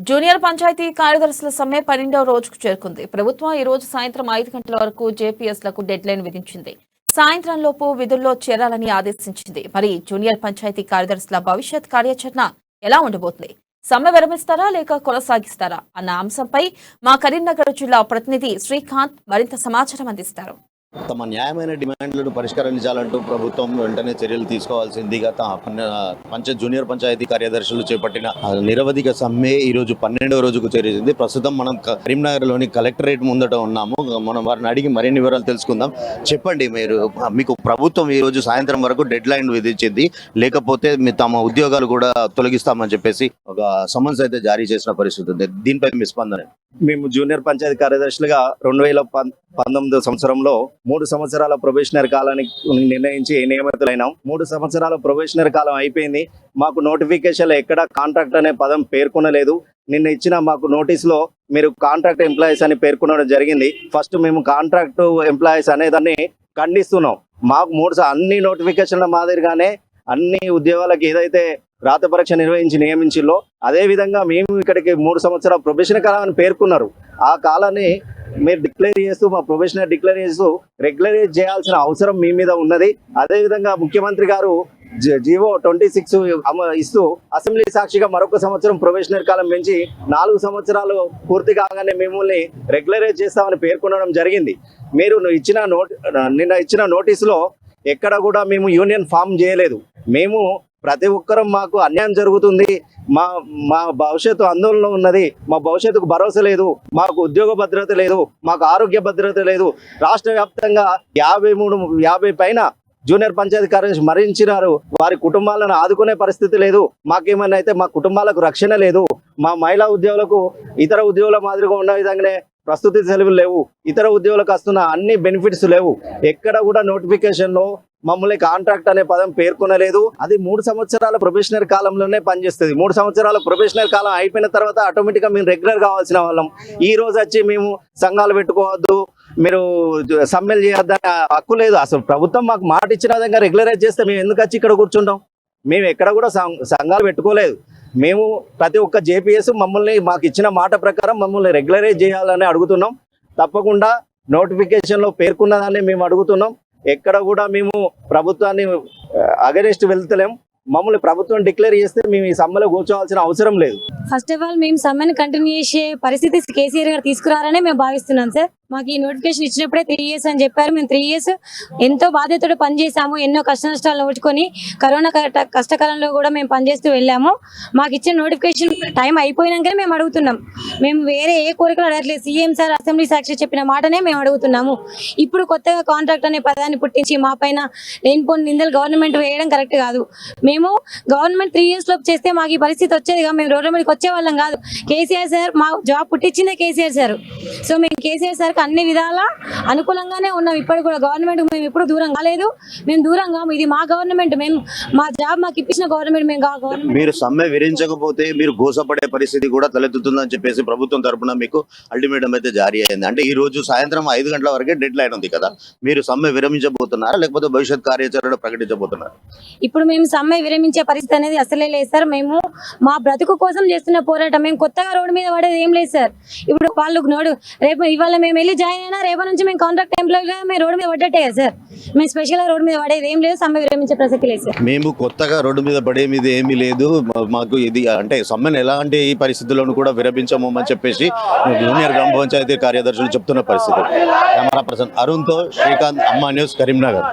Junior panchayat కార్యదర్శుల సమ్మె 12వ రోజుకు చేరుకుంది. ప్రభుత్వం ఈ రోజు సాయంత్రం 5 గంటల వరకు జేపీఎస్లకు డెడ్ లైన్ విధించింది. సాయంత్రంలోపు విధుల్లో చేరాలని ఆదేశించింది. మరి జూనియర్ పంచాయతీ కార్యదర్శుల భవిష్యత్ కార్యాచరణ ఎలా ఉండబోతుంది? సమ్మె విరమిస్తారా లేక కొనసాగిస్తారా అన్న అంశంపై మా కరీంనగర్ జిల్లా ప్రతినిధి శ్రీకాంత్ మరింత సమాచారం అందిస్తారు. తమ న్యాయమైన డిమాండ్లను పరిష్కరించాలంటూ ప్రభుత్వం వెంటనే చర్యలు తీసుకోవాల్సిందిగా జూనియర్ పంచాయతీ కార్యదర్శులు చేపట్టిన నిరవధిక సమ్మె ఈ రోజు 12వ రోజుకు చేరింది. ప్రస్తుతం మనం కరీంనగర్లోని కలెక్టరేట్ ముందట ఉన్నాము. మనం వారిని అడిగి మరిన్ని వివరాలు తెలుసుకుందాం. చెప్పండి, మీకు ప్రభుత్వం ఈ రోజు సాయంత్రం వరకు డెడ్ లైన్ విధించింది, లేకపోతే తమ ఉద్యోగాలు కూడా తొలగిస్తామని చెప్పేసి ఒక సమన్స్ అయితే జారీ చేసిన పరిస్థితి ఉంది. దీనిపై మీ స్పందన? మేము జూనియర్ పంచాయతీ కార్యదర్శులుగా 2019 సంవత్సరంలో 3 సంవత్సరాల ప్రొబేషనరీ కాలానికి నిర్ణయించి నియమితులైనాం. 3 సంవత్సరాల ప్రొబేషనరీ కాలం అయిపోయింది. మాకు నోటిఫికేషన్లో ఎక్కడ కాంట్రాక్ట్ అనే పదం పేర్కొనలేదు. నిన్న ఇచ్చిన మాకు నోటీసులో మీరు కాంట్రాక్ట్ ఎంప్లాయీస్ అని పేర్కొనడం జరిగింది. ఫస్ట్ మేము కాంట్రాక్ట్ ఎంప్లాయీస్ అనేదాన్ని ఖండిస్తున్నాం. మాకు అన్ని నోటిఫికేషన్ల మాదిరిగానే అన్ని ఉద్యోగాలకు ఏదైతే రాత పరీక్ష నిర్వహించి నియమించిల్లో అదే విధంగా మేము ఇక్కడికి 3 సంవత్సరాల ప్రొబేషన్ కాలాన్ని పేర్కొన్నారు. ఆ కాలాన్ని మీరు డిక్లేర్ చేస్తూ మా ప్రొబేషనర్ డిక్లేర్ చేస్తూ రెగ్యులరైజ్ చేయాల్సిన అవసరం మీ మీద ఉన్నది. అదేవిధంగా ముఖ్యమంత్రి గారు జీవో 26 ఇస్తూ అసెంబ్లీ సాక్షిగా మరొక సంవత్సరం ప్రొబేషనరీ కాలం పెంచి 4 సంవత్సరాలు పూర్తి కాగానే మిమ్మల్ని రెగ్యులరైజ్ చేస్తామని పేర్కొనడం జరిగింది. మీరు నిన్న ఇచ్చిన నోటీసులో ఎక్కడ కూడా మేము యూనియన్ ఫామ్ చేయలేదు. మేము ప్రతి ఒక్కరం మాకు అన్యాయం జరుగుతుంది, మా భవిష్యత్తు ఆందోళనలో ఉన్నది, మా భవిష్యత్తుకు భరోసా లేదు, మాకు ఉద్యోగ భద్రత లేదు, మాకు ఆరోగ్య భద్రత లేదు. రాష్ట్ర వ్యాప్తంగా 50 పైన జూనియర్ పంచాయతీ కార్యదర్శి మరణించినారు. వారి కుటుంబాలను ఆదుకునే పరిస్థితి లేదు. మాకేమైనా అయితే మా కుటుంబాలకు రక్షణ లేదు. మా మహిళా ఉద్యోగులకు ఇతర ఉద్యోగుల మాదిరిగా ఉన్న విధంగానే ప్రస్తుతి సెలవులు లేవు. ఇతర ఉద్యోగులకు వస్తున్న అన్ని బెనిఫిట్స్ లేవు. ఎక్కడ కూడా నోటిఫికేషన్లో మమ్మల్ని కాంట్రాక్ట్ అనే పదం పేర్కొనలేదు. అది 3 సంవత్సరాల ప్రొబేషనరీ కాలంలోనే పనిచేస్తుంది. 3 సంవత్సరాల ప్రొబేషనరీ కాలం అయిపోయిన తర్వాత ఆటోమేటిక్గా మేము రెగ్యులర్ కావాల్సిన వాళ్ళం. ఈ రోజు వచ్చి మేము సంఘాలు పెట్టుకోవద్దు, మీరు సమ్మెలు చేయొద్దని హక్కు లేదు. అసలు ప్రభుత్వం మాకు మాట ఇచ్చిన విధంగా రెగ్యులరైజ్ చేస్తే మేము ఎందుకు వచ్చి ఇక్కడ కూర్చుంటాం? మేము ఎక్కడ కూడా సంఘాలు పెట్టుకోలేదు. మేము ప్రతి ఒక్క జేపీఎస్ మాకు ఇచ్చిన మాట ప్రకారం మమ్మల్ని రెగ్యులరైజ్ చేయాలని అడుగుతున్నాం. తప్పకుండా నోటిఫికేషన్లో పేర్కొన్నదాన్ని మేము అడుగుతున్నాం. ఎక్కడ కూడా మేము ప్రభుత్వాన్ని అగెనిస్ట్ వెళ్తలేం. మమ్మల్ని ప్రభుత్వం డిక్లేర్ చేస్తే మేము ఈ సమ్మెలో కూర్చోవాల్సిన అవసరం లేదు. ఫస్ట్ ఆఫ్ ఆల్ మేము సమ్మెను కంటిన్యూ చేసే పరిస్థితి కేసీఆర్ గారు తీసుకురారనే మేము భావిస్తున్నాం సార్. మాకు ఈ నోటిఫికేషన్ ఇచ్చినప్పుడే 3 years అని చెప్పారు. మేము 3 years ఎంతో బాధ్యతతో పనిచేసాము. ఎన్నో కష్ట నష్టాలు ఓడ్చుకొని కరోనా కష్టకాలంలో కూడా మేము పనిచేస్తూ వెళ్ళాము. మాకు ఇచ్చిన నోటిఫికేషన్ టైం అయిపోయినాకనే మేము అడుగుతున్నాం. మేము వేరే ఏ కోరికలు అడగట్లేదు. సీఎం సార్ అసెంబ్లీ సాక్షి చెప్పిన మాటనే మేము అడుగుతున్నాము. ఇప్పుడు కొత్తగా కాంట్రాక్ట్ అనే పదాన్ని పుట్టించి మా పైన లేనిపోని నిందలు గవర్నమెంట్ వేయడం కరెక్ట్ కాదు. మేము గవర్నమెంట్ 3 years లోపు చేస్తే మాకు ఈ పరిస్థితి వచ్చేదిగా. మేము రోడ్ల మీదకి వచ్చే వాళ్ళం కాదు. కేసీఆర్ సార్ మా జాబ్ పుట్టించిందే కేసీఆర్ సార్. సో మేము కేసీఆర్ సార్ అన్ని విధాలా అనుకూలంగానే ఉన్నాం. ఇప్పుడు కూడా గవర్నమెంట్ మేము ఎప్పుడు దూరం కాలేదు. మేము దూరం కాము. ఇది మా గవర్నమెంట్. మేము మా జాబ్ మాకు ఇప్పించిన గవర్నమెంట్. మేము మీరు సమ్మె విరించకపోతే మీరు గోసపడే పరిస్థితి కూడా తలెత్తుతుందని చెప్పేసి ప్రభుత్వం తరఫున మీకు అల్టిమేటం అయితే జారీ అయింది. అంటే ఈ రోజు సాయంత్రం 5 గంటల వరకే డెడ్ లైన్ ఉంది కదా. మీరు సమ్మె విరమించబోతున్నారా లేకపోతే భవిష్యత్ కార్యాచరణ ప్రకటించబోతున్నారా? ఇప్పుడు మేము సమ్మె విరమించే పరిస్థితి అనేది అసలే లేదు సార్. మేము మా బ్రతుకు కోసం చేస్తున్న పోరాటం. మేము కొత్తగా రోడ్డు మీద పడేది ఏం లేదు సార్. ఇప్పుడు వాళ్ళు రేపు ఇవాళ మేము వెళ్ళి జాయిన్ అయినా రేపటి నుంచి మేము కాంట్రాక్ట్ ఎంప్లాయీగా మేము రోడ్డు మీద పడ్డట్టే కదా సార్. మేము స్పెషల్గా రోడ్డు మీద పడేది ఏం లేదు. సమ్మె విరమించే ప్రసక్తి లేదు సార్. మేము కొత్తగా రోడ్డు మీద పడే మీద ఏమీ లేదు. మాకు ఇది అంటే సమ్మెను ఎలాంటి ఈ పరిస్థితుల్లోనూ కూడా విరమించము అని చెప్పేసి జూనియర్ గ్రామ పంచాయతీ కార్యదర్శులు చెప్తున్న పరిస్థితి. కెమెరా పర్సన్ అరుణ్తో శ్రీకాంత్, అమ్మా న్యూస్, కరీంనగర్.